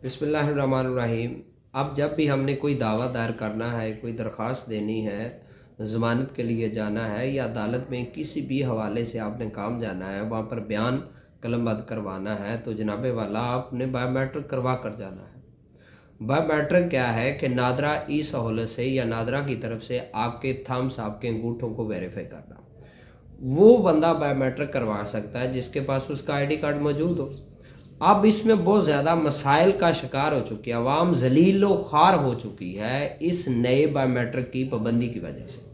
बिस्मिल्लाहिर्रहमानिर्रहीम। अब जब भी हमने कोई दावा दायर करना है, कोई दरख्वास्त देनी है, ज़मानत के लिए जाना है या अदालत में किसी भी हवाले से आपने काम जाना है, वहाँ पर बयान कलमबद्ध करवाना है, तो जनाबे वाला आपने बायोमेट्रिक करवा कर जाना है। बायोमेट्रिक क्या है कि नादरा ई सहूलत से या नादरा की तरफ से आपके थम्स, आपके अंगूठों को वेरीफाई करना, वो बंदा बायोमेट्रिक करवा सकता है जिसके पास उसका आईडी कार्ड मौजूद हो। अब इसमें बहुत ज़्यादा मसाइल का शिकार हो चुकी है, आवाम जलीलो ख्वार हो चुकी है इस नए बायोमेट्रिक की पाबंदी की वजह से।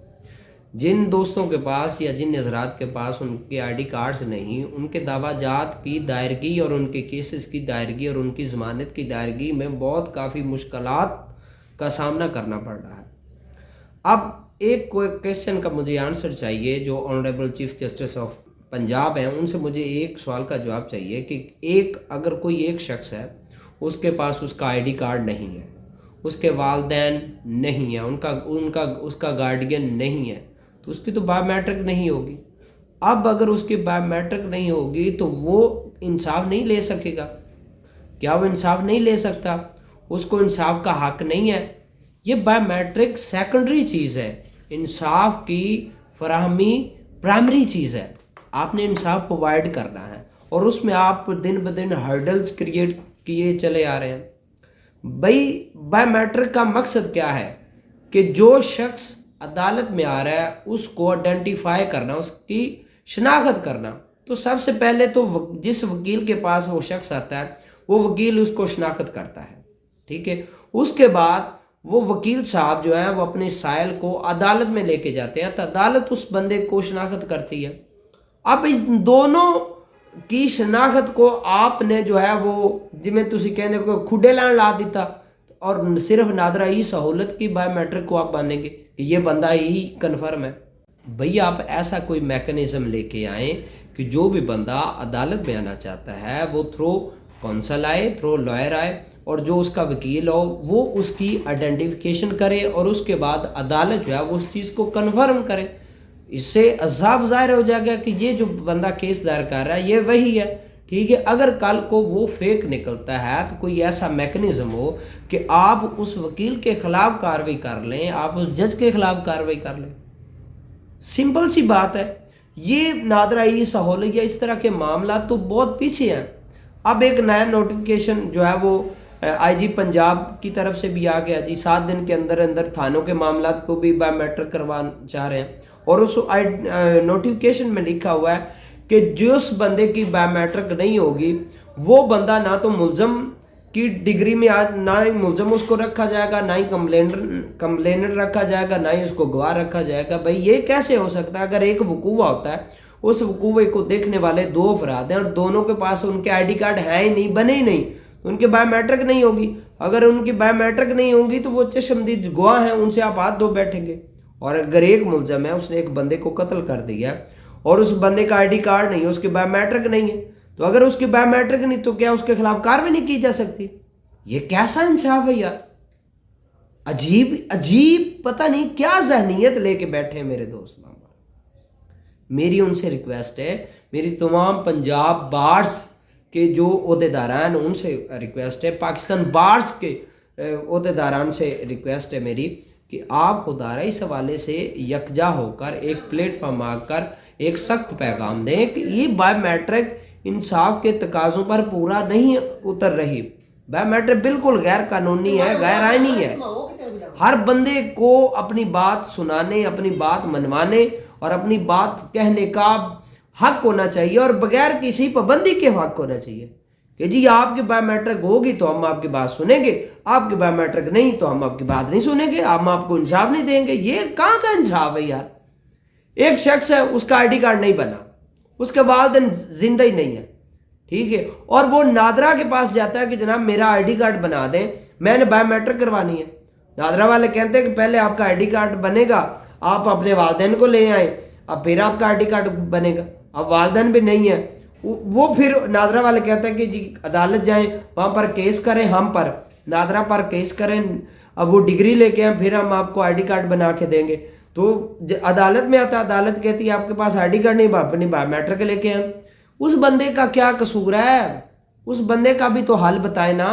जिन दोस्तों के पास या जिन हजरात के पास उनके आईडी कार्ड्स नहीं, उनके दावाजात की दायरगी और उनके केसेस की दायरगी और उनकी ज़मानत की दायरगी में बहुत काफ़ी मुश्किलात का सामना करना पड़ रहा है। अब एक कोई क्वेश्चन का मुझे आंसर चाहिए, जो honourable chief justice of Punjab हैं, उनसे मुझे एक सवाल का जवाब चाहिए कि अगर कोई एक शख्स है, उसके पास उसका आईडी कार्ड नहीं है, उसके वालिदैन नहीं है, उसका गार्डियन नहीं है, तो उसकी तो बायोमेट्रिक नहीं होगी। अब अगर उसकी बायोमेट्रिक नहीं होगी तो वो इंसाफ नहीं ले सकेगा। क्या वो इंसाफ नहीं ले सकता? उसको इंसाफ का हक नहीं है। ये बायोमेट्रिक सेकेंडरी चीज़ है, इंसाफ की फराहमी प्राइमरी चीज़ है। आपने इंसाफ प्रोवाइड करना है और उसमें आप दिन ब दिन हर्डल्स क्रिएट किए चले आ रहे हैं। भाई बायोमेट्रिक का मकसद क्या है कि जो शख्स अदालत में आ रहा है उसको आइडेंटिफाई करना, उसकी शनाख्त करना। तो सबसे पहले तो जिस वकील के पास वो शख्स आता है वो वकील उसको शनाख्त करता है, ठीक है। उसके बाद वो वकील साहब जो है वो अपने साइल को अदालत में लेके जाते हैं, तो अदालत उस बंदे को शनाख्त करती है। अब इस दोनों की शनाख्त को आपने जो है वो जिमें तुसी कहने को खुडे लान ला दिता और सिर्फ नादरा ही सहूलत की बायोमेट्रिक को आप मानेंगे कि ये बंदा ही कन्फर्म है। भैया आप ऐसा कोई मैकेनिज्म लेके आए कि जो भी बंदा अदालत में आना चाहता है वो थ्रू कौंसल आए, थ्रू लॉयर आए, और जो उसका वकील हो वो उसकी आइडेंटिफिकेशन करे और उसके बाद अदालत जो है वो उस चीज़ को कन्फर्म करे। इससे साफ ज़ाहिर हो जाएगा कि ये जो बंदा केस दायर कर रहा है ये वही है, ठीक है। अगर कल को वो फेक निकलता है तो कोई ऐसा मैकेनिज्म हो कि आप उस वकील के खिलाफ कार्रवाई कर लें, आप उस जज के खिलाफ कार्रवाई कर लें। सिंपल सी बात है। ये नादरा ई सहूलत या इस तरह के मामला तो बहुत पीछे हैं। अब एक नया नोटिफिकेशन जो है वो आईजी पंजाब की तरफ से भी आ गया जी, 7 दिन के अंदर अंदर थानों के मामला को भी बायोमेट्रिक करवाना चाह रहे हैं। और उस नोटिफिकेशन में लिखा हुआ है कि जिस बंदे की बायोमेट्रिक नहीं होगी वो बंदा ना तो मुलजम की डिग्री में आज ना ही मुलजम उसको रखा जाएगा, ना ही कंप्लेनर रखा जाएगा, ना ही उसको गवाह रखा जाएगा। भाई ये कैसे हो सकता है? अगर एक वकूवा होता है, उस वकूवे को देखने वाले 2 अफराद हैं और दोनों के पास उनके आईडी कार्ड है ही नहीं, बने ही नहीं, उनकी बायोमेट्रिक नहीं होगी। अगर उनकी बायोमेट्रिक नहीं होगी तो वो चश्मदीद गवाह हैं, उनसे आप हाथ धो बैठेंगे। और अगर एक मुलजम है, उसने एक बंदे को कत्ल कर दिया और उस बंदे का आईडी कार्ड नहीं है, उसकी बायोमेट्रिक नहीं है, तो अगर उसकी बायोमेट्रिक नहीं तो क्या उसके खिलाफ कार्रवाई नहीं की जा सकती? ये कैसा इंसाफ है यार? अजीब अजीब पता नहीं क्या जहनीत लेके बैठे हैं मेरे दोस्त। मेरी उनसे रिक्वेस्ट है, मेरी तमाम पंजाब बार्स के जो ओहदेदारान उनसे रिक्वेस्ट है, पाकिस्तान बार्स के ओहदेदारान से रिक्वेस्ट है मेरी कि आप खुदारा इस हवाले से यकजा होकर एक प्लेटफॉर्म आकर एक सख्त पैगाम दें कि ये बायोमेट्रिक इंसाफ के तकाज़ों पर पूरा नहीं उतर रही। बायोमेट्रिक बिल्कुल गैर कानूनी है, गैर आईनी है। हर बंदे को अपनी बात सुनाने, अपनी बात मनवाने और अपनी बात कहने का हक होना चाहिए और बगैर किसी पाबंदी के हक होना चाहिए कि जी आपकी बायोमेट्रिक होगी तो हम आपकी बात सुनेंगे, आपकी बायोमेट्रिक नहीं तो हम आपकी बात नहीं सुनेंगे, हम आपको इंसाफ नहीं देंगे। ये कहाँ का इंसाफ है यार? एक शख्स है, उसका आईडी कार्ड नहीं बना, उसके वालिदैन जिंदा ही नहीं है, ठीक है, और वो नादरा के पास जाता है कि जनाब मेरा आईडी कार्ड बना दें, मैंने बायोमेट्रिक करवानी है। नादरा वाले कहते हैं कि पहले आपका आईडी कार्ड बनेगा, आप अपने वालिदैन को ले आए, अब फिर आपका आईडी कार्ड बनेगा। अब वालिदैन भी नहीं है, वो फिर नादरा वाले कहते हैं कि जी अदालत जाएं, वहाँ पर केस करें, हम पर नादरा पर केस करें, अब वो डिग्री लेके आए, फिर हम आपको आईडी कार्ड बना के देंगे। तो अदालत में आता है, अदालत कहती है आपके पास आईडी कार्ड नहीं, अपनी बायोमेट्रिक लेके आए। उस बंदे का क्या कसूर है? उस बंदे का भी तो हाल बताए ना।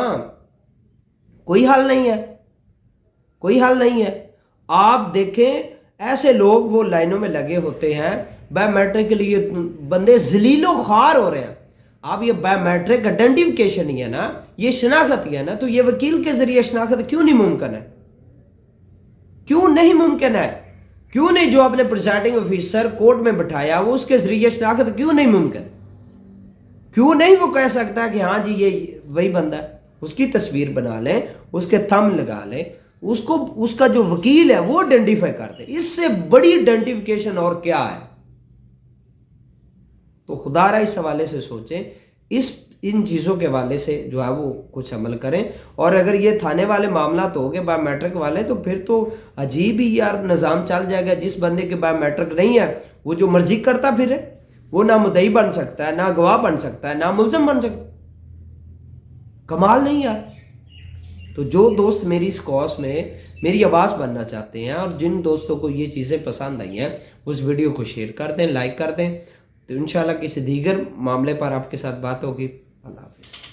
کوئی حل نہیں ہے، کوئی حل نہیں ہے۔ آپ دیکھیں ایسے لوگ وہ لائنوں میں لگے ہوتے ہیں، بایو میٹرک کے لیے بندے ذلیل و خوار ہو رہے ہیں۔ آپ یہ بایو میٹرک آئیڈینٹیفیکیشن ہی ہے نا، یہ شناخت ہی ہے نا، تو یہ وکیل کے ذریعے شناخت کیوں نہیں ممکن ہے؟ کیوں نہیں ممکن ہے؟ کیوں نہیں جو اپنے پریزائڈنگ آفیسر کورٹ میں بٹھایا وہ اس کے ذریعے شناخت کیوں نہیں ممکن؟ کیوں نہیں وہ کہہ سکتا کہ ہاں جی یہ وہی بندہ ہے؟ اس کی تصویر بنا لیں، اس کے تھم لگا لیں، اس کا جو وکیل ہے وہ آئیڈینٹیفائی کر دے۔ اس سے بڑی آئیڈینٹیفیکیشن اور کیا ہے؟ تو خدا را اس حوالے سے سوچیں، ان چیزوں کے حوالے سے جو ہے وہ کچھ عمل کریں۔ اور اگر یہ تھانے والے معاملات ہو گئے بایو میٹرک والے، تو پھر تو عجیب ہی یار نظام چل جائے گا۔ جس بندے کے بایو میٹرک نہیں ہے وہ جو مرضی کرتا پھر ہے، وہ نہ مدعی بن سکتا ہے، نہ گواہ بن سکتا ہے، نہ ملزم بن سکتا ہے۔ کمال نہیں یار۔ تو جو دوست میری اس کورس میں میری آواز بننا چاہتے ہیں اور جن دوستوں کو یہ چیزیں پسند آئی ہیں، اس ویڈیو کو شیئر کر دیں، لائک کر دیں۔ تو انشاءاللہ کسی دیگر معاملے پر آپ کے ساتھ بات ہوگی۔ اللہ حافظ۔